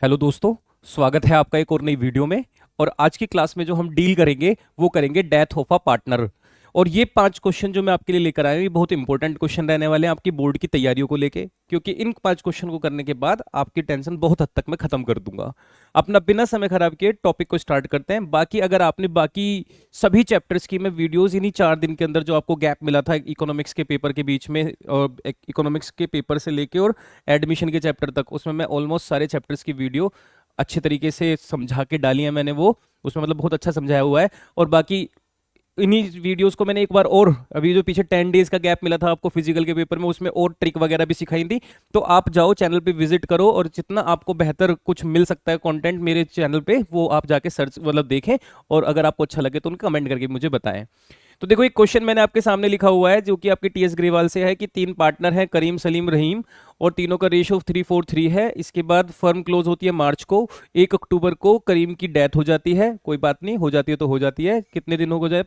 Hello दोस्तों। स्वागत है आपका एक और नई वीडियो में। और आज की क्लास में जो हम डील करेंगे वो करेंगे डेथ ऑफ अ पार्टनर। और ये 5 क्वेश्चन जो मैं आपके लिए लेकर आया हूँ ये बहुत इंपॉर्टेंट क्वेश्चन रहने वाले हैं आपकी बोर्ड की तैयारियों को लेके, क्योंकि इन 5 क्वेश्चन को करने के बाद आपकी टेंशन बहुत हद तक मैं खत्म कर दूंगा। अपना बिना समय खराब किए टॉपिक को स्टार्ट करते हैं। बाकी अगर आपने बाकी सभी चैप्टर्स की मैं वीडियोस इन्हीं 4 दिन के अंदर जो आपको गैप मिला था इकोनॉमिक्स के पेपर के बीच में और इकोनॉमिक्स के पेपर से लेके और एडमिशन के चैप्टर तक, उसमें मैं ऑलमोस्ट सारे चैप्टर्स की वीडियो अच्छे तरीके से समझा के डाली है मैंने। वो उसमें मतलब बहुत अच्छा समझाया हुआ है। और बाकी इन्हीं वीडियोस को मैंने एक बार और, अभी जो पीछे 10 डेज का गैप मिला था आपको फिजिकल के पेपर में, उसमें और ट्रिक वगैरह भी सिखाई थी। तो आप जाओ चैनल पे विजिट करो और जितना आपको बेहतर कुछ मिल सकता है कंटेंट मेरे चैनल पे वो आप जाके सर्च मतलब देखें। और अगर आपको अच्छा लगे तो उनको कमेंट करके मुझे बताएं। तो देखो एक क्वेश्चन मैंने आपके सामने लिखा हुआ है जो कि आपके टीएस ग्रेवाल से है कि 3 पार्टनर हैं, करीम, सलीम, रहीम, और तीनों का रेशियो 343 है। इसके बाद फर्म क्लोज होती है मार्च को। 1 अक्टूबर को करीम की डेथ हो जाती है। कोई बात नहीं, हो जाती है तो हो जाती है। कितने दिन हो जाए?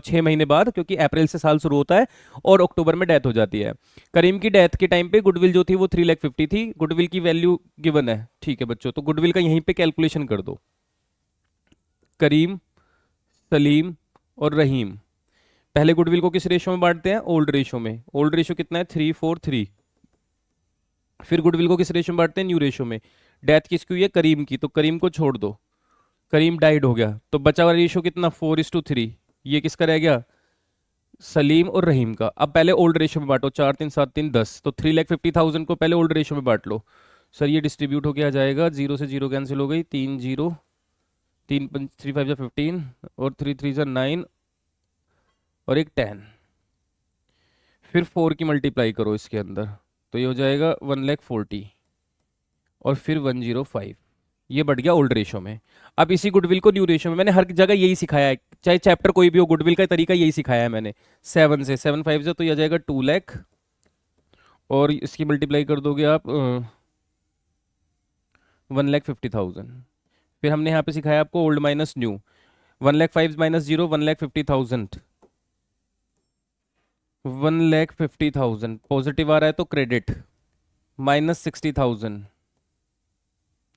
6 महीने बाद, क्योंकि अप्रैल से साल शुरू होता है और अक्टूबर में डेथ हो जाती है। करीम की डेथ के टाइम पे गुडविल जो थी वो 350 थी। गुडविल की वैल्यू गिवन है, ठीक है बच्चों, तो गुडविल का यहीं पे कैलकुलेशन कर दो। करीम, सलीम और रहीम, पहले गुडविल को किस रेशो में बांटते हैं? ओल्ड रेशो में। ओल्ड रेशो कितना है? 343। फिर गुडविल को किस रेशो में बांटते हैं? न्यू रेशो में। डेथ किसकी हुई है? करीम की, तो करीम को छोड़ दो। करीम डाइड हो गया, तो बचा हुआ रेशो कितना? 4:3। ये किसका रह गया? सलीम और रहीम का। अब पहले ओल्ड रेशो में बांटो, 4 3 7 3 10, तो 3,50,000 को पहले ओल्ड रेशो में बांट लो। सर ये डिस्ट्रीब्यूट होके आ जाएगा, जीरो से जीरो कैंसिल हो गई, 3 0, 3 5 3 5 15 और 3 3 9 और एक 10। फिर 4 की मल्टीप्लाई करो इसके अंदर, तो ये हो जाएगा 1,40,000 और फिर 105। ये बढ़ गया ओल्ड रेशो में। अब इसी गुडविल को न्यू रेशो में, मैंने हर जगह यही सिखाया है, चाहे चैप्टर कोई भी हो, गुडविल का तरीका यही सिखाया है मैंने। 7 से तो ये आ जाएगा 2 लाख, और इसकी मल्टीप्लाई कर दोगे आप 1,50,000। फिर हमने यहाँ पे सिखाया आपको old minus new. 1,05,000 minus 0, 1,50,000। 1,50,000 positive आ रहा है तो क्रेडिट, -60,000।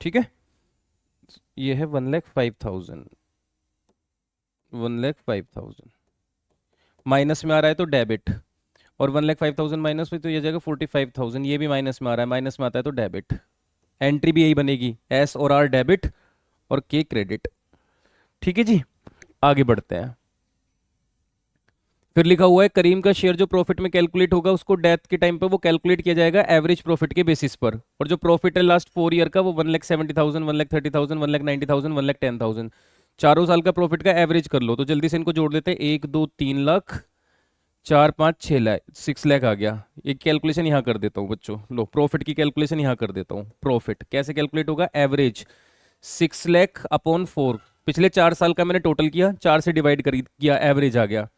ठीक है, ये है 1,05,000। 1,05,000 माइनस में आ रहा है तो डेबिट, और 1,05,000 माइनस में तो ये जाएगा 45,000। ये भी माइनस में आ रहा है, माइनस में आता है तो डेबिट। एंट्री भी यही बनेगी, एस और आर डेबिट और के क्रेडिट। ठीक है जी, आगे बढ़ते हैं। फिर लिखा हुआ है करीम का शेयर जो प्रॉफिट में कैलकुलेट होगा उसको डेथ के टाइम पे वो कैलकुलेट किया जाएगा एवरेज प्रॉफिट के बेसिस पर। और जो प्रॉफिट है लास्ट 4 ईयर का वो 1,70,000, 1,30,000, 1,90,000, 1,10,000, चारों साल का प्रॉफिट का एवरेज कर लो। तो जल्दी से इनको जोड़ देते हैं, 1 2 3 लाख, 4 5 6 लाख, 6 लाख आ गया। एक कैलकुलेशन यहाँ कर देता हूँ बच्चों, लो प्रॉफिट की कैलकुलेशन यहाँ कर देता हूँ। प्रॉफिट कैसे कैलकुलेट होगा? एवरेज 6 लाख/4। पिछले 4 साल का मैंने टोटल किया, 4 से डिवाइड कर किया, एवरेज आ गया।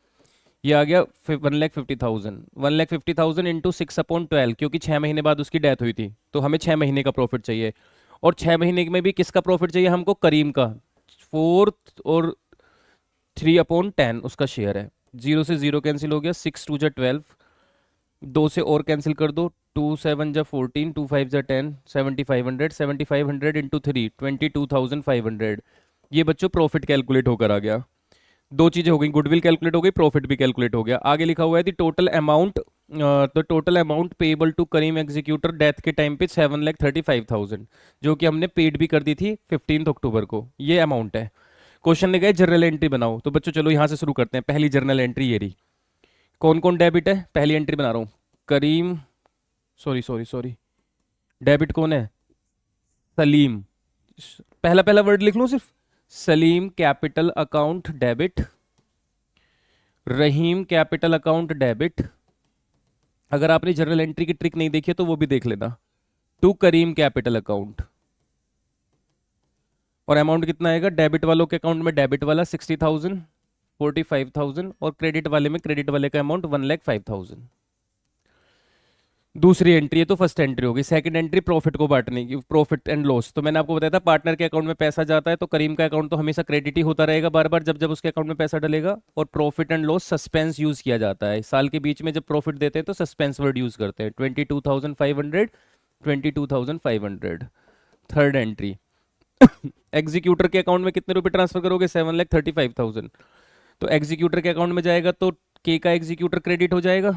ये आ गया 1,50,000। 1,50,000 इंटू 6/12, क्योंकि 6 महीने बाद उसकी डेथ हुई थी तो हमें 6 महीने का प्रॉफिट चाहिए। और 6 महीने में भी किसका प्रॉफिट चाहिए हमको? करीम का। 4 और 3/10 उसका शेयर है। जीरो से जीरो कैंसिल हो गया, 6 2 12, 2 से और कैंसिल कर दो, 2 7 14, 2 5 10, 7,500, 7,500 इंटू 3, 22,500। ये बच्चों प्रॉफिट कैलकुलेट होकर आ गया। दो चीजें हो गई, गुडविल कैलकुलेट हो गई, प्रॉफिट भी कैलकुलेट हो गया। आगे लिखा हुआ है टोटल अमाउंट, तो total amount payable to Karim executor death के टाइम पे 7,35,000, जो कि हमने पेड भी कर दी थी 15 अक्टूबर को। ये अमाउंट है। क्वेश्चन ने कहा जर्नल एंट्री बनाओ, तो बच्चों चलो यहां से शुरू करते हैं। पहली जर्नल एंट्री ये रही। कौन कौन डेबिट है? पहली एंट्री बना रहा हूं, करीम, सॉरी सॉरी सॉरी, डेबिट कौन है? सलीम। पहला पहला वर्ड लिख लूं सिर्फ, सलीम कैपिटल अकाउंट डेबिट, रहीम कैपिटल अकाउंट डेबिट। अगर आपने जर्नल एंट्री की ट्रिक नहीं देखी है तो वो भी देख लेना। टू करीम कैपिटल अकाउंट, और अमाउंट कितना आएगा? डेबिट वालों के अकाउंट में डेबिट वाला 60,000, 45,000, और क्रेडिट वाले में क्रेडिट वाले का अमाउंट 1,05,000। दूसरी एंट्री है तो फर्स्ट एंट्री होगी। सेकंड एंट्री प्रॉफिट को बांटने की, प्रॉफिट एंड लॉस। तो मैंने आपको बताया था पार्टनर के अकाउंट में पैसा जाता है तो करीम का अकाउंट तो हमेशा क्रेडिट ही होता रहेगा बार बार जब जब उसके अकाउंट में पैसा डलेगा। और profit and loss suspense use किया जाता है, साल के बीच में जब प्रॉफिट देते हैं तो सस्पेंस वर्ड यूज करते हैं। 22,500, 22,500। Third entry. एग्जीक्यूटर के अकाउंट में कितने रुपए ट्रांसफर करोगे? 7,35,000। तो एग्जीक्यूटर के अकाउंट में जाएगा तो के का एग्जीक्यूटर क्रेडिट हो जाएगा,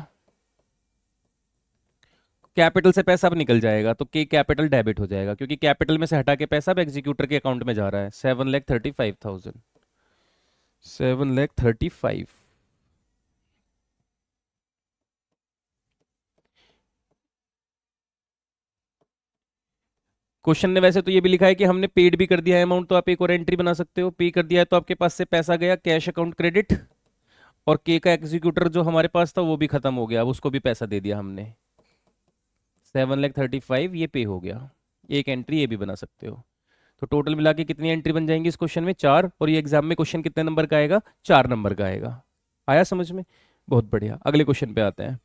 कैपिटल से पैसा अब निकल जाएगा तो के कैपिटल डेबिट हो जाएगा, क्योंकि कैपिटल में से हटा के पैसा अब एग्जीक्यूटर के अकाउंट में जा रहा है। 7,35,000, 7,35,000। क्वेश्चन ने वैसे तो ये भी लिखा है कि हमने पेड भी कर दिया है अमाउंट, तो आप एक और एंट्री बना सकते हो। पे कर दिया है तो आपके पास से पैसा गया, कैश अकाउंट क्रेडिट, और के का एग्जीक्यूटर जो हमारे पास था वो भी खत्म हो गया, अब उसको भी पैसा दे दिया हमने। 7,35,000 ये पे हो गया। एक एंट्री ये भी बना सकते हो। तो टोटल मिला के कितनी एंट्री बन जाएंगी इस क्वेश्चन में? 4। और ये एग्जाम में क्वेश्चन कितने नंबर का आएगा? 4 नंबर का आएगा। आया समझ में? बहुत बढ़िया। अगले क्वेश्चन पे आते हैं।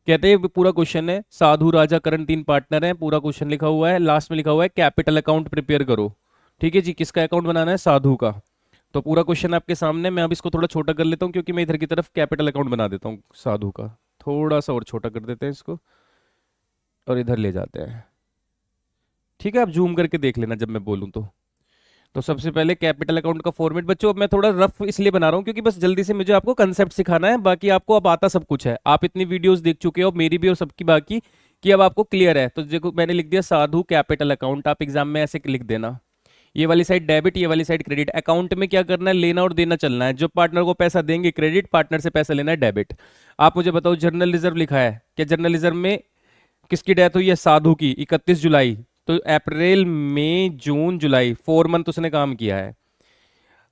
कहते हैं पूरा क्वेश्चन है, साधु राजा करण 3 पार्टनर हैं, पूरा क्वेश्चन लिखा हुआ है, लास्ट में लिखा हुआ है कैपिटल अकाउंट प्रिपेयर करो। ठीक है जी, किसका अकाउंट बनाना है? साधु का। तो पूरा क्वेश्चन आपके सामने, मैं अब इसको थोड़ा छोटा कर लेता हूँ क्योंकि मैं इधर की तरफ कैपिटल अकाउंट बना देता हूँ साधु का। थोड़ा सा और छोटा कर देते हैं इसको और इधर ले जाते हैं। ठीक है, आप जूम करके देख लेना जब मैं बोलूँ तो सबसे पहले कैपिटल अकाउंट का फॉर्मेट बच्चों, अब मैं थोड़ा रफ इसलिए बना रहा हूँ क्योंकि बस जल्दी से मुझे आपको कंसेप्ट सिखाना है, बाकी आपको अब आता सब कुछ है। आप इतनी वीडियोस देख चुके हो, मेरी भी और सबकी, बाकी कि अब आपको क्लियर है। तो देखो मैंने लिख दिया साधु कैपिटल अकाउंट, आप एग्जाम में ऐसे लिख देना, ये वाली साइड डेबिट, ये वाली साइड क्रेडिट। अकाउंट में क्या करना है? लेना और देना चलना है। जो पार्टनर को पैसा देंगे क्रेडिट, पार्टनर से पैसा लेना है डेबिट। आप मुझे बताओ, जर्नल रिजर्व लिखा है, क्या जर्नल रिजर्व में किसकी डेथ हुई है? साधु की, 31 जुलाई। तो अप्रैल मई जून जुलाई, 4 मंथ उसने काम किया है।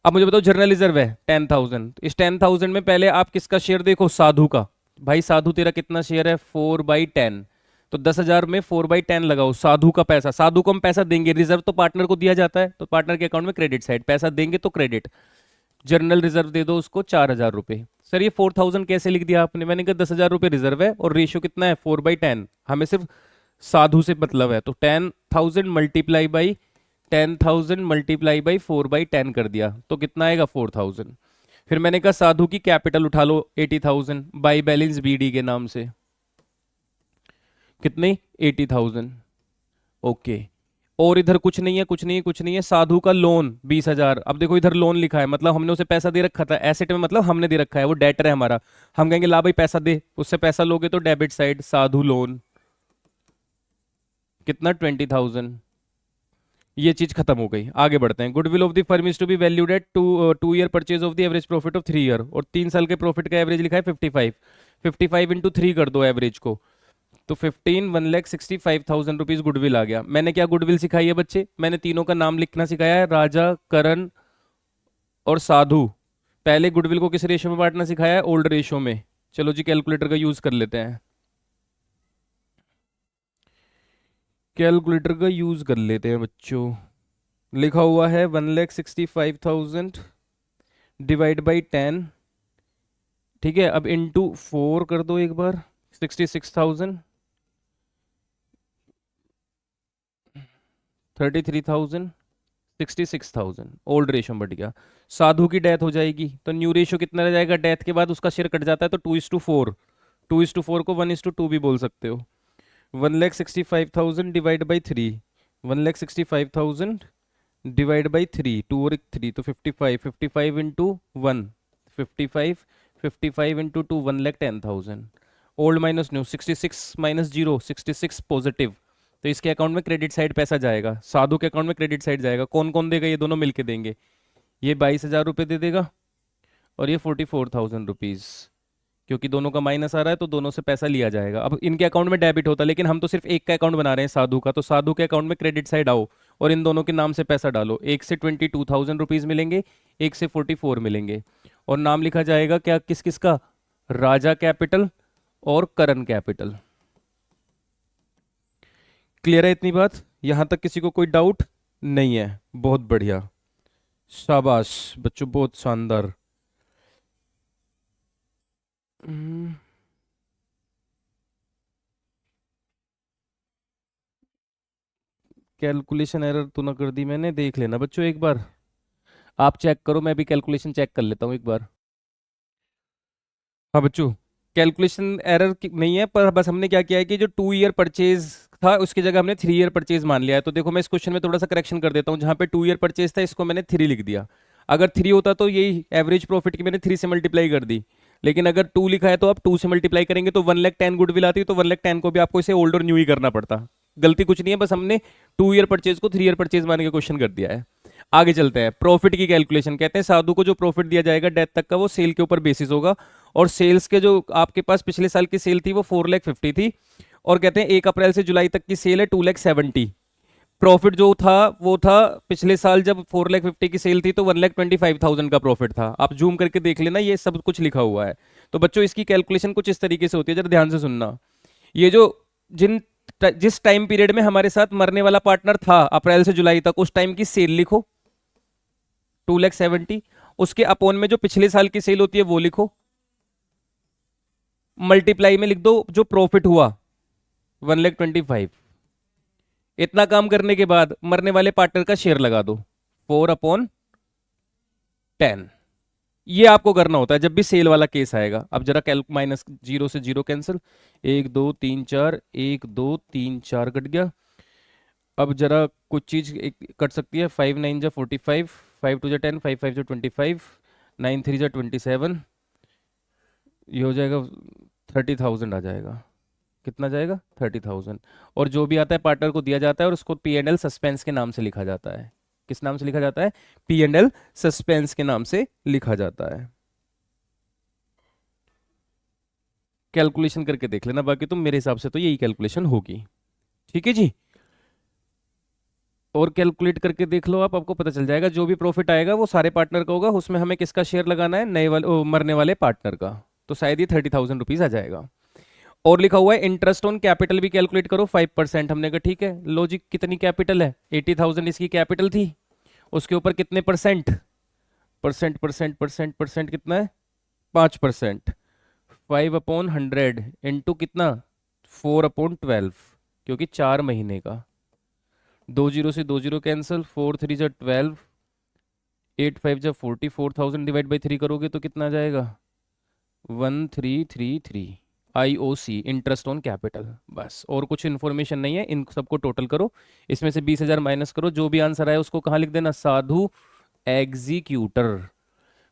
अब मुझे बताओ जर्नल रिजर्व है 10,000, तो इस 10,000 में पहले आप किसका शेयर देखो? साधु का। भाई साधु तेरा कितना शेयर है? 4/10। तो 10,000 में 4/10 लगाओ, साधु का पैसा। साधु को हम पैसा देंगे, रिजर्व तो पार्टनर को दिया जाता है, तो पार्टनर के अकाउंट में क्रेडिट साइड पैसा देंगे तो क्रेडिट। जर्नल रिजर्व दे दो उसको 4,000 रुपए। सर ये 4,000 कैसे लिख दिया आपने? मैंने कहा 10,000 रुपए रिजर्व है और रेशियो कितना है? 4/10। हमें सिर्फ साधु से मतलब है, तो 10,000 मल्टीप्लाई बाई 10,000 मल्टीप्लाई बाई 4/10 कर दिया, तो कितना आएगा? 4,000। फिर मैंने कहा साधु की कैपिटल उठा लो 80,000 बाई बैलेंस बीडी के नाम से, कितनी? 80,000। ओके, और इधर कुछ नहीं है, कुछ नहीं है, कुछ नहीं है। साधु का लोन 20,000। अब देखो इधर लोन लिखा है, मतलब हमने उसे पैसा दे रखा था, एसेट में मतलब हमने दे रखा है, वो डेटर है हमारा। हम कहेंगे ला भाई पैसा दे, उससे पैसा लोगे तो डेबिट साइड साधु लोन, कितना? 20,000। ये चीज खत्म हो गई। आगे बढ़ते हैं। Goodwill of the firm is to be valued at 2 year purchase of the average profit of 3 year, और 3 साल के प्रॉफिट का एवरेज लिखा है 55। 55 इंटू 3 कर दो एवरेज को, तो 15, 1,65,000 रुपीज गुडविल आ गया। मैंने क्या गुडविल सिखाई है बच्चे? मैंने तीनों का नाम लिखना सिखाया है, राजा, करण और साधु। पहले गुडविल को किस रेशो में बांटना सिखाया है? ओल्ड रेशो में। चलो जी कैलकुलेटर का यूज कर लेते हैं, कैलकुलेटर का यूज कर लेते हैं बच्चों। लिखा हुआ है 1,65,000 डिवाइड बाई 10। ठीक है, अब इंटू 4 कर दो एक बार, 66,000, 33,000, 66,000। ओल्ड रेशो में बढ़ गया। साधु की डेथ हो जाएगी तो न्यू रेशो कितना रह जाएगा? डेथ के बाद उसका शेयर कट जाता है तो 2:4। 2:4 को 1:2 भी बोल सकते हो। 1,65,000 डिवाइड बाई 3, 1,65,000 डिवाइड बाई 3, 2 और 3 तो 55, 55 into 1, 55, 55 into 2, 1,10,000। Old minus new, 66 minus 0, 66 positive. तो इसके अकाउंट में क्रेडिट साइड पैसा जाएगा, साधु के अकाउंट में क्रेडिट साइड जाएगा। कौन कौन देगा? ये दोनों मिलके देंगे। ये 22,000 रुपये दे देगा और ये 44,000 रुपीज़, क्योंकि दोनों का माइनस आ रहा है तो दोनों से पैसा लिया जाएगा। अब इनके अकाउंट में डेबिट होता है, लेकिन हम तो सिर्फ एक का अकाउंट बना रहे हैं साधु का, तो साधु के अकाउंट में क्रेडिट साइड आओ और इन दोनों के नाम से पैसा डालो। एक से 22,000 रुपीज़ मिलेंगे, एक से 44 मिलेंगे, और नाम लिखा जाएगा क्या किस किस का? राजा कैपिटल और करण कैपिटल। क्लियर है इतनी बात? यहां तक किसी को कोई डाउट नहीं है? बहुत बढ़िया, शाबाश बच्चों, बहुत शानदार। कैलकुलेशन एरर तो ना कर दी मैंने? देख लेना बच्चों एक बार, आप चेक करो, मैं भी कैलकुलेशन चेक कर लेता हूँ एक बार। हाँ बच्चों, कैलकुलेशन एरर नहीं है, पर बस हमने क्या किया है कि जो 2 ईयर परचेज था उसकी जगह हमने 3 ईयर परचेज मान लिया है। तो देखो मैं इस क्वेश्चन में थोड़ा सा करेक्शन कर देता हूँ, जहां पे 2 ईयर परचेज था इसको मैंने 3 लिख दिया। अगर 3 होता तो यही एवरेज प्रॉफिट की मैंने 3 से मल्टीप्लाई कर दी, लेकिन अगर 2 लिखा है तो आप 2 से मल्टीप्लाई करेंगे तो 110 गुडविल आती, तो 110 को भी आपको इसे ओल्ड और न्यू ही करना पड़ता। गलती कुछ नहीं है, बस हमने 2 ईयर परचेज को 3 ईयर परचेज मान के क्वेश्चन कर दिया है। आगे चलते हैं, प्रॉफिट की कैलकुलेशन। कहते हैं साधु को जो प्रॉफिट दिया जाएगा डेथ तक का वो सेल के ऊपर बेसिस होगा, और सेल्स के जो आपके पास पिछले साल की सेल थी वो 4,50,000 थी, और कहते हैं 1 अप्रैल से जुलाई तक की सेल है 2,70,000। प्रॉफिट जो था वो था पिछले साल जब 4,50,000 की सेल थी तो 1,25,000 का प्रॉफिट था। आप जूम करके देख लेना, ये सब कुछ लिखा हुआ है। तो बच्चों इसकी कैलकुलेशन कुछ इस तरीके से होती है, जरा ध्यान से सुनना। ये जो जिस टाइम पीरियड में हमारे साथ मरने वाला पार्टनर था अप्रैल से जुलाई तक, उस टाइम की सेल लिखो 2,70,000, उसके अपोन में जो पिछले साल की सेल होती है वो लिखो, मल्टीप्लाई में लिख दो जो प्रॉफिट हुआ 1,25,000। इतना काम करने के बाद मरने वाले पार्टनर का शेयर लगा दो 4/10। ये आपको करना होता है जब भी सेल वाला केस आएगा। अब जरा कैल्क माइनस, 0 से 0 कैंसिल, 1 2 3 4, 1 2 3 4 कट गया। अब जरा कुछ चीज कट सकती है, 5 9 जा 45, 5 2 जा 10, 5 5 जा 25, 9 3 जा 27, ये हो जाएगा 30,000 आ जाएगा। कितना जाएगा? 30,000। और जो भी आता है पार्टनर को दिया जाता है और उसको P&L सस्पेंस के नाम से लिखा जाता है। किस नाम से लिखा जाता है? P&L सस्पेंस के नाम से लिखा जाता है। कैलकुलेशन करके देख लेना, बाकी तुम मेरे हिसाब से तो यही कैलकुलेशन होगी। ठीक है जी, और कैलकुलेट करके देख लो आप, आपको पता चल जाएगा। जो भी प्रॉफिट आएगा वो सारे पार्टनर का होगा, उसमें हमें किसका शेयर लगाना है? नए वाले मरने वाले पार्टनर का। तो शायद ये 30,000 रुपीज आ जाएगा। और लिखा हुआ है इंटरेस्ट ऑन कैपिटल भी कैलकुलेट करो 5%। हमने कहा ठीक है, लॉजिक कितनी कैपिटल है? 80,000 इसकी कैपिटल थी, उसके ऊपर कितने परसेंट? परसेंट कितना है? 5%। 5/100 इंटू कितना? 4/12, क्योंकि 4 महीने का। 2 जीरो से 2 जीरो कैंसिल, 4 3 जा 12, 8 5 जा 44,000 डिवाइड बाई 3 करोगे तो कितना आ जाएगा? 1333। IOC, interest on capital. बस, और कुछ इन्फॉर्मेशन नहीं है, इन सबको टोटल करो, इसमें से 20,000 माइनस करो, जो भी आंसर आए उसको कहाँ लिख देना? साधु एग्जीक्यूटर।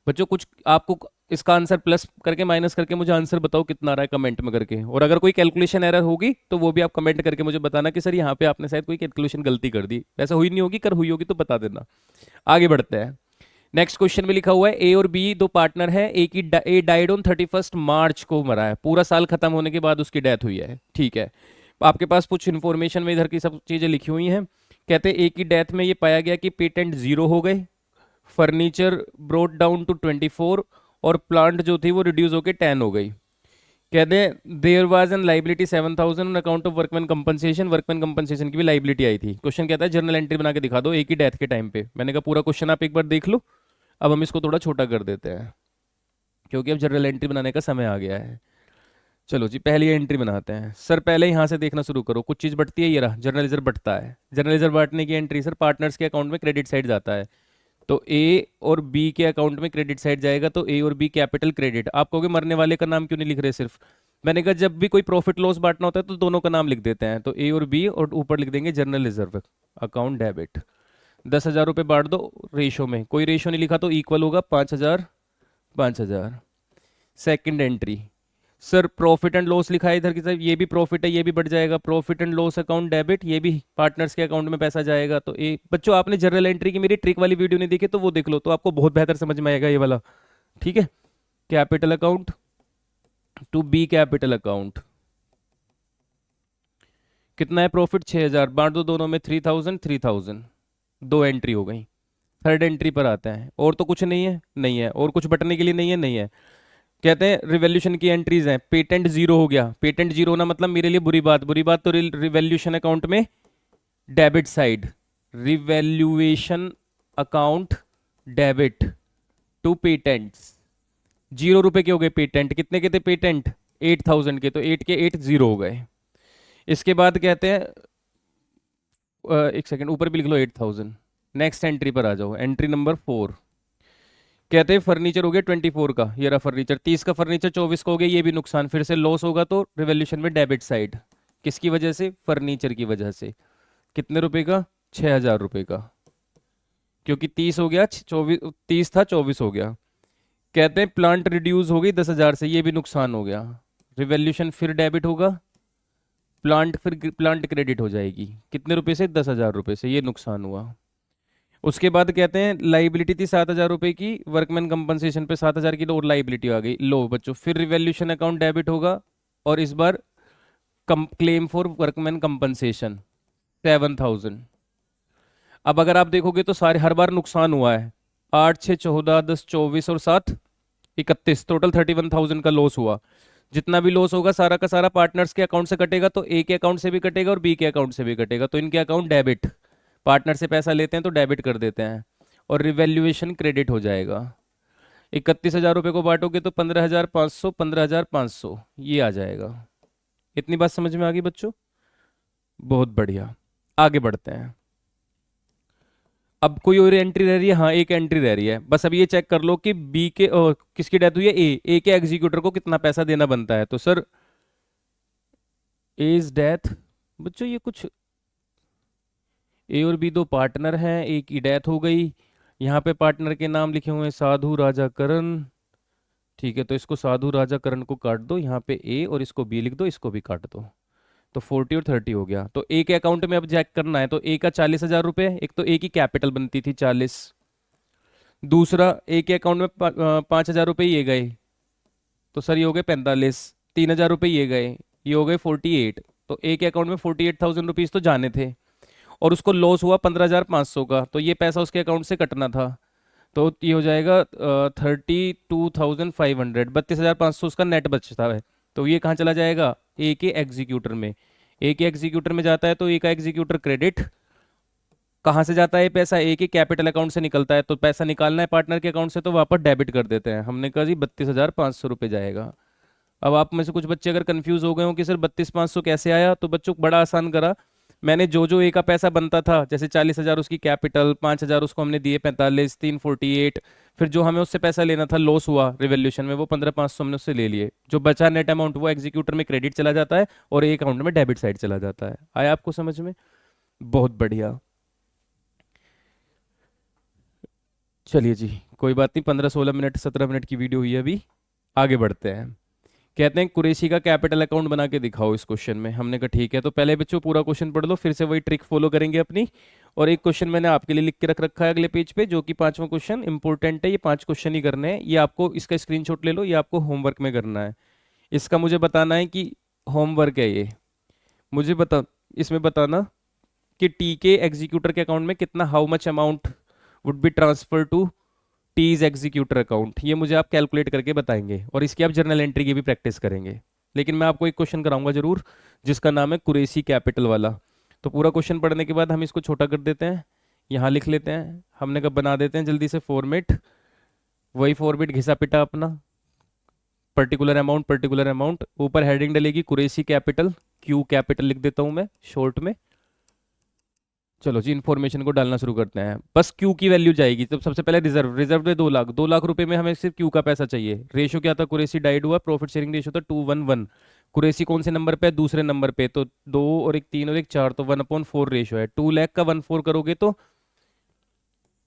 बच्चों कुछ आपको इसका आंसर प्लस करके माइनस करके मुझे आंसर बताओ कितना आ रहा है कमेंट में करके, और अगर कोई कैलकुलेशन एरर होगी तो वो भी आप कमेंट करके मुझे बताना कि सर यहाँ पे आपने शायद कोई कैलकुलेशन गलती कर दी। ऐसा हुई नहीं होगी, कर हुई होगी तो बता देना। आगे बढ़ते हैं। नेक्स्ट क्वेश्चन में लिखा हुआ है ए और बी दो पार्टनर हैं, ए डाइड ऑन 31 मार्च को मरा है, पूरा साल खत्म होने के बाद उसकी डेथ हुई है। ठीक है, आपके पास कुछ इन्फॉर्मेशन में इधर की सब चीजें लिखी हुई हैं। कहते हैं ए की डेथ में ये पाया गया कि पेटेंट 0 हो गए, फर्नीचर ब्रोट डाउन टू 24, और प्लांट जो थी वो रिड्यूस होकर 10 हो गई। कहते हैं there was an liability 7,000 on account of workman compensation, workman compensation की भी लाइबिलिटी आई थी। क्वेश्चन कहता है जर्नल एंट्री बना के दिखा दो एक ही डेथ के टाइम पे। मैंने कहा पूरा क्वेश्चन आप एक बार देख लो, अब हम इसको थोड़ा छोटा कर देते हैं क्योंकि अब जर्नल एंट्री बनाने का समय आ गया है। चलो जी, पहली एंट्री बनाते हैं। सर पहले यहाँ से देखना शुरू करो, कुछ चीज़ बढ़ती है, ये रहा जर्नल रिजर्व बढ़ता है। जर्नल रिजर्व बढ़ने की एंट्री सर पार्टनर्स के अकाउंट में क्रेडिट साइड जाता है, तो ए और बी के अकाउंट में क्रेडिट साइड जाएगा, तो ए और बी कैपिटल क्रेडिट। आप कहोगे मरने वाले का नाम क्यों नहीं लिख रहे सिर्फ? मैंने कहा जब भी कोई प्रॉफिट लॉस बांटना होता है तो दोनों का नाम लिख देते हैं, तो ए और बी, और ऊपर लिख देंगे जर्नल रिजर्व अकाउंट डेबिट। 10,000 रुपये बांट दो रेशो में, कोई रेशो नहीं लिखा तो इक्वल होगा 5,000 5,000। Second entry sir profit and loss लिखा है इधर की तरफ, ये भी प्रॉफिट है, ये भी बढ़ जाएगा, profit and loss account debit, ये भी पार्टनर्स के अकाउंट में पैसा जाएगा। तो ए बच्चों आपने जर्नल एंट्री की मेरी ट्रिक वाली वीडियो नहीं देखी तो वो देख लो, तो आपको बहुत बेहतर समझ में आएगा ये वाला। ठीक है, capital account to be capital account. कितना है प्रॉफिट? 6,000, बांट दो दोनों में 3,000 3,000, दो एंट्री हो गई। थर्ड एंट्री पर आते हैं, और तो कुछ नहीं है, नहीं है, और कुछ बटने के लिए नहीं है, नहीं है। कहते हैं रिवैल्यूएशन की एंट्रीज हैं, पेटेंट 0 हो गया, पेटेंट 0 होना मतलब मेरे लिए बुरी बात, बुरी बात, तो रिवैल्यूएशन अकाउंट में debit side, revaluation account debit to patents. 0 रुपए के हो गए पेटेंट, कितने के थे पेटेंट? 8,000 के, तो 8 के 8 0 हो गए। इसके बाद कहते हैं एक सेकंड ऊपर भी लिख लो 8,000। नेक्स्ट एंट्री पर आ जाओ, एंट्री नंबर 4। कहते हैं फर्नीचर हो गया 24 का, ये रहा फर्नीचर, 30 का फर्नीचर 24 का हो गया, ये भी नुकसान, फिर से लॉस होगा तो रिवैल्यूएशन में डेबिट साइड किसकी वजह से? फर्नीचर की वजह से। कितने रुपए का? 6,000 रुपए का, क्योंकि 30 हो गया, 24, 30 था 24 हो गया। कहते हैं प्लांट रिड्यूस हो गई 10,000 से, ये भी नुकसान हो गया। रिवैल्यूएशन फिर डेबिट होगा, प्लांट फिर प्लांट क्रेडिट हो जाएगी। कितने रुपए से? 10,000 रुपए से, ये नुकसान हुआ। उसके बाद कहते हैं लाइबिलिटी थी 7,000 रुपए की, वर्कमैन कंपनसेशन पे 7,000 की, तो और लाइबिलिटी आ गई। लो बच्चों, फिर रिवैल्यूएशन अकाउंट डेबिट होगा, और इस बार क्लेम फॉर वर्कमैन कंपनसेशन 7,000। अब अगर आप देखोगे तो सारे हर बार नुकसान हुआ है। 8, 6, 14, 10, 24 और 7, 31, टोटल 31,000 का लॉस हुआ। जितना भी लॉस होगा सारा का सारा पार्टनर्स के अकाउंट से कटेगा, तो ए के अकाउंट से भी कटेगा और बी के अकाउंट से भी कटेगा, तो इनके अकाउंट डेबिट। पार्टनर से पैसा लेते हैं तो डेबिट कर देते हैं, और रिवैल्यूएशन क्रेडिट हो जाएगा। 31,000 रुपये को बांटोगे तो 15,500, 15,500 ये आ जाएगा। इतनी बात समझ में आ गई बच्चों? बहुत बढ़िया, आगे बढ़ते हैं। अब कोई और एंट्री रह रही है? हाँ, एक एंट्री रह रही है। बस अब ये चेक कर लो कि बी के किसकी डेथ हुई है? ए के एग्जीक्यूटर को कितना पैसा देना बनता है। तो सर ए इज डेथ। बच्चों ये कुछ, ए और बी दो पार्टनर हैं, ए की डेथ हो गई। यहाँ पे पार्टनर के नाम लिखे हुए हैं साधु राजा करण। ठीक है, तो इसको साधु राजा करण को काट दो, यहाँ पे ए और इसको बी लिख दो, इसको भी काट दो, तो 40 और 30 हो गया। तो ए के अकाउंट में अब चेक करना है, तो ए का 40,000 रुपये, एक तो ए की कैपिटल बनती थी 40, दूसरा ए के अकाउंट में 5,000 रुपये ये गए, तो सर ये हो गए 45, 3,000 रुपये ये गए, ये हो गए 48। तो ए के अकाउंट में 48,000 रुपीज़ तो जाने थे, और उसको लॉस हुआ 15,500 का, तो ये पैसा उसके अकाउंट से कटना था। तो ये हो जाएगा 32,500, 32,500 उसका नेट बचता है। तो ये कहाँ चला जाएगा? ए के एग्जीक्यूटर में। ए के एग्जीक्यूटर में जाता है तो ए का एग्जीक्यूटर क्रेडिट। कहाँ से जाता है पैसा? ए के कैपिटल अकाउंट से निकलता है, तो पैसा निकालना है पार्टनर के अकाउंट से, तो वापस डेबिट कर देते हैं। हमने कहा जी 32,500 रुपये जाएगा। अब आप में से कुछ बच्चे अगर कंफ्यूज हो गए हो कि सर 32,500 कैसे आया, तो बच्चों बड़ा आसान करा। मैंने जो जो ए का पैसा बनता था, जैसे 40,000 उसकी कैपिटल, 5,000 उसको हमने दिए, 45, 3, 48, फिर जो हमें उससे पैसा लेना था लॉस हुआ रिवैल्यूएशन में, वो 15,500 हमने उससे ले लिए। जो बचा नेट अमाउंट वो एग्जीक्यूटर में क्रेडिट चला जाता है और ए अकाउंट में डेबिट साइड चला जाता है। आया आपको समझ में? बहुत बढ़िया। चलिए जी, कोई बात नहीं, 15-16 मिनट 17 मिनट की वीडियो हुई है अभी। आगे बढ़ते हैं। कहते हैं कुरैशी का कैपिटल अकाउंट बना के दिखाओ इस क्वेश्चन में। हमने कहा ठीक है, तो पहले बच्चों पूरा क्वेश्चन पढ़ लो, फिर से वही ट्रिक फॉलो करेंगे अपनी। और एक क्वेश्चन मैंने आपके लिए लिख के रख रखा है अगले पेज पे, जो कि 5वां क्वेश्चन इंपॉर्टेंट है। ये 5 क्वेश्चन ही करने हैं, ये आपको इसका स्क्रीनशॉट ले लो, ये आपको होमवर्क में करना है। इसका मुझे बताना है कि होमवर्क है ये, मुझे बता, इसमें बताना कि टी के एग्जीक्यूटर के अकाउंट में कितना, how much amount would be transfer to T's executor account, ये मुझे आप कैलकुलेट करके बताएंगे, और इसकी आप जर्नल एंट्री की भी प्रैक्टिस करेंगे। लेकिन मैं आपको एक क्वेश्चन कराऊंगा जरूर, जिसका नाम है कुरैशी कैपिटल वाला। तो पूरा क्वेश्चन पढ़ने के बाद हम इसको छोटा कर देते हैं, यहाँ लिख लेते हैं। हमने कब बना देते हैं जल्दी से फॉर्मेट, वही फॉर्मेट घिसा पिटा अपना, पर्टिकुलर अमाउंट, ऊपर हेडिंग डलेगी कुरैशी कैपिटल, क्यू कैपिटल लिख देता हूँ मैं शॉर्ट में। चलो जी, इन्फॉर्मेशन को डालना शुरू करते हैं। बस क्यू की वैल्यू जाएगी। तो सबसे पहले रिजर्व में 2 लाख, 2 लाख रुपए में हमें सिर्फ क्यू का पैसा चाहिए। रेशो क्या था? कुरैशी डाइड हुआ, प्रॉफिट शेयरिंग रेशो था 2:1:1। कुरैशी कौन से नंबर पे है? दूसरे नंबर पे, तो 2 और 1 3 और 1 4, तो 1/4 रेशो है। 2 लाख का 1/4 करोगे तो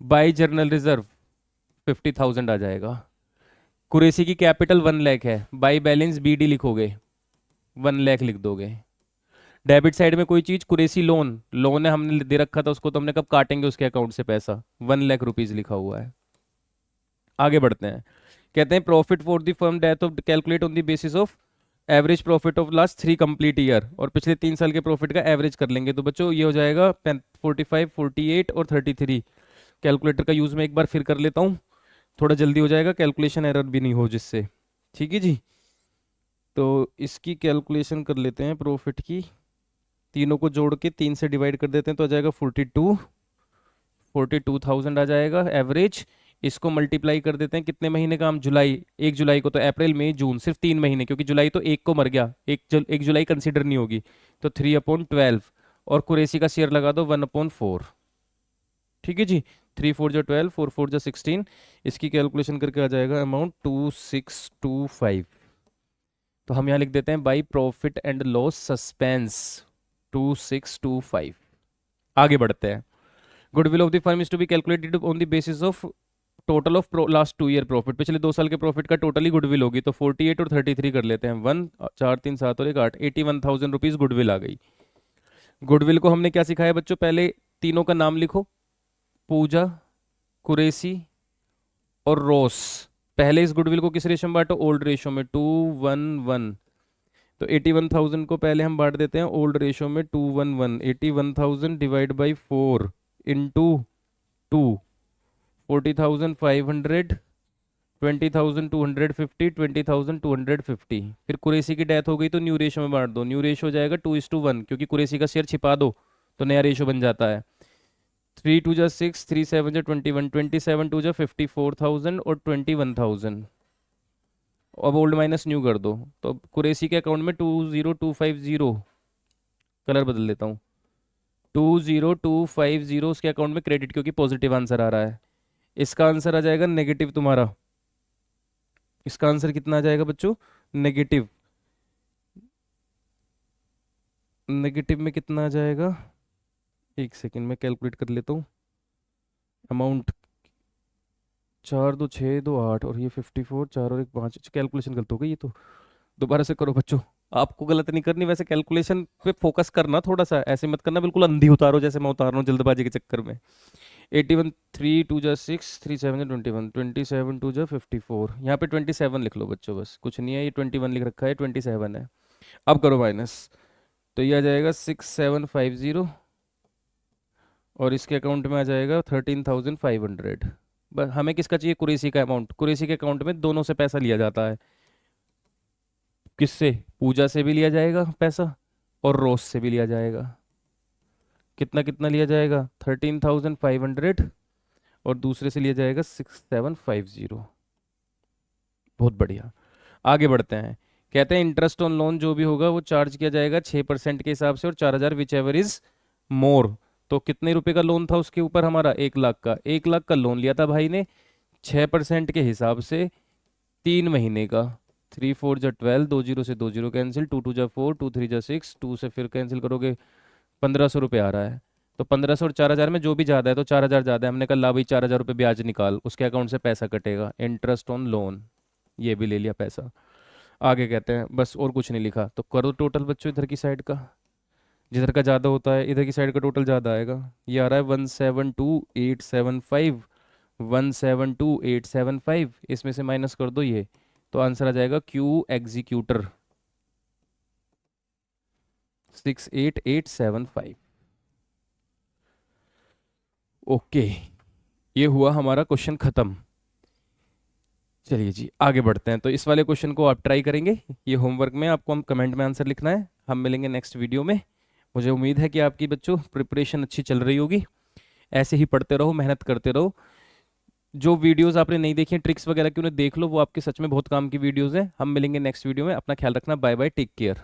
बाई जर्नल रिजर्व 50,000 आ जाएगा। कुरैशी की कैपिटल 1 लाख है, बाई बैलेंस BD लिखोगे, 1 लाख लिख दोगे। डेबिट साइड में कोई चीज, कुरैशी लोन, लोन है हमने दे रखा था उसको, तो हमने कब काटेंगे उसके अकाउंट से पैसा, 1 लाख रुपीज लिखा हुआ है। आगे बढ़ते हैं। कहते हैं profit for the firm death of calculate on the basis of average profit of last 3 complete year, और पिछले 3 साल के प्रॉफिट का एवरेज कर लेंगे। तो बच्चों ये हो जाएगा 45, 48 और 33। कैलकुलेटर का यूज मैं एक बार फिर कर लेता हूँ, थोड़ा जल्दी हो जाएगा, कैलकुलेशन एरर भी नहीं हो जिससे। ठीक है जी, तो इसकी कैलकुलेशन कर लेते हैं प्रॉफिट की, तीनों को जोड़ के 3 से डिवाइड कर देते हैं, तो आ जाएगा 42,000 आ जाएगा एवरेज। इसको मल्टीप्लाई कर देते हैं कितने महीने का? हम जुलाई, 1 जुलाई को, तो अप्रैल मई जून, सिर्फ 3 महीने, क्योंकि जुलाई तो 1 को मर गया, 1 जुलाई कंसिडर नहीं होगी, तो 3/12। और कुरैशी का शेयर लगा दो 1/4। ठीक है जी, 3 4 जो 12, 4 4 जो 16। इसकी कैलकुलेशन करके आ जाएगा अमाउंट 2625। तो हम यहाँ लिख देते हैं by profit and loss suspense 2625। आगे बढ़ते हैं। Goodwill of the firm is to be calculated on the basis of total of last 2 year profit. पिछले 2 साल के प्रॉफिट का टोटल ही गुडविल होगी, तो 48 और 33 कर लेते हैं। 1 4 3 7 और 1 8, 81,000 रुपीज गुडविल आ गई। गुडविल को हमने क्या सिखाया बच्चों, पहले तीनों का नाम लिखो, पूजा, कुरैशी और रोस। पहले इस गुडविल को किस रेशो में बांटो, ओल्ड रेशो में, 2:1:1। तो 81,000 को पहले हम बांट देते हैं ओल्ड रेशो में 2:1:1। 81,000 डिवाइड बाई 4 इंटू 2, 40,500, 20,250, 20,250। फिर कुरैशी की डेथ हो गई तो न्यू रेशो में बांट दो। न्यू रेशो हो जाएगा 2:1, क्योंकि कुरैशी का शेयर छिपा दो तो नया रेशो बन जाता है। 3 2 जा 6, 3 7 जा 21, 27 2 जा 54,000 और 21,000। अब ओल्ड माइनस न्यू कर दो, तो कुरैशी के अकाउंट में 20250, कलर बदल देता हूँ, 20250 उसके अकाउंट में क्रेडिट, क्योंकि पॉजिटिव आंसर आ रहा है। इसका आंसर आ जाएगा नेगेटिव तुम्हारा। इसका आंसर कितना आ जाएगा बच्चों, नेगेटिव। नेगेटिव में कितना आ जाएगा, एक सेकेंड में कैलकुलेट कर लेता हूँ। अमाउंट 4 2 6 2 8 और ये 54, 4 और 1 5। कैलकुलेशन गलत हो गई ये तो, दोबारा से करो बच्चों। आपको गलत नहीं करनी, वैसे कैलकुलेशन पे फोकस करना थोड़ा सा, ऐसे मत करना बिल्कुल अंधी उतारो जैसे मैं उतार रहा हूँ जल्दबाजी के चक्कर में। 81 3 2 जा 6, 3 7 जा 21, 27 2 जा 54। यहाँ पे 27 लिख लो बच्चों, बस कुछ नहीं है, ये 21 लिख रखा है, 27 है। अब करो माइनस, तो ये आ जाएगा 6750 और इसके अकाउंट में आ जाएगा 13,500। बस हमें किसका चाहिए, कुरैशी का अमाउंट। कुरैशी के अकाउंट में दोनों से पैसा लिया जाता है, किससे, पूजा से भी लिया जाएगा पैसा और रोज से भी लिया जाएगा। कितना कितना लिया जाएगा, 13,500 और दूसरे से लिया जाएगा 6750। बहुत बढ़िया, आगे बढ़ते हैं। कहते हैं इंटरेस्ट ऑन लोन जो भी होगा वो चार्ज किया जाएगा 6% के हिसाब से और 4,000 विच एवर इज मोर। तो कितने रुपए का लोन था उसके ऊपर हमारा, 1 लाख का। 1 लाख का लोन लिया था भाई ने 6% के हिसाब से 3 महीने का। 3 4 जा 12, 2 0 से 2 0 कैंसिल, 2 2 जा 4, 2 3 जा 6, 2 से फिर कैंसिल करोगे 1,500 रुपये आ रहा है। तो 1,500 और 4,000 में जो भी ज़्यादा है, तो 4,000 ज़्यादा है, हमने कहा ला भाई 4,000 रुपये ब्याज निकाल, उसके अकाउंट से पैसा कटेगा, इंटरेस्ट ऑन लोन। ये भी ले लिया पैसा। आगे कहते हैं बस और कुछ नहीं लिखा, तो करो टोटल बच्चों इधर की साइड का। जिधर का ज़्यादा होता है इधर की साइड का टोटल ज़्यादा आएगा। ये आ रहा है 172,875, 172,875, इसमें से माइनस कर दो ये, तो आंसर आ जाएगा क्यू एग्जीक्यूटर 68,875। ओके, ये हुआ हमारा क्वेश्चन खत्म। चलिए जी आगे बढ़ते हैं। तो इस वाले क्वेश्चन को आप ट्राई करेंगे, ये होमवर्क में आपको हम कमेंट में आंसर लिखना है। हम मिलेंगे नेक्स्ट वीडियो में। मुझे उम्मीद है कि आपकी बच्चों प्रिपरेशन अच्छी चल रही होगी। ऐसे ही पढ़ते रहो, मेहनत करते रहो। जो वीडियोस आपने नहीं देखी हैं ट्रिक्स वगैरह की, उन्हें देख लो, वो आपके सच में बहुत काम की वीडियोस हैं। हम मिलेंगे नेक्स्ट वीडियो में। अपना ख्याल रखना, बाय बाय, टेक केयर।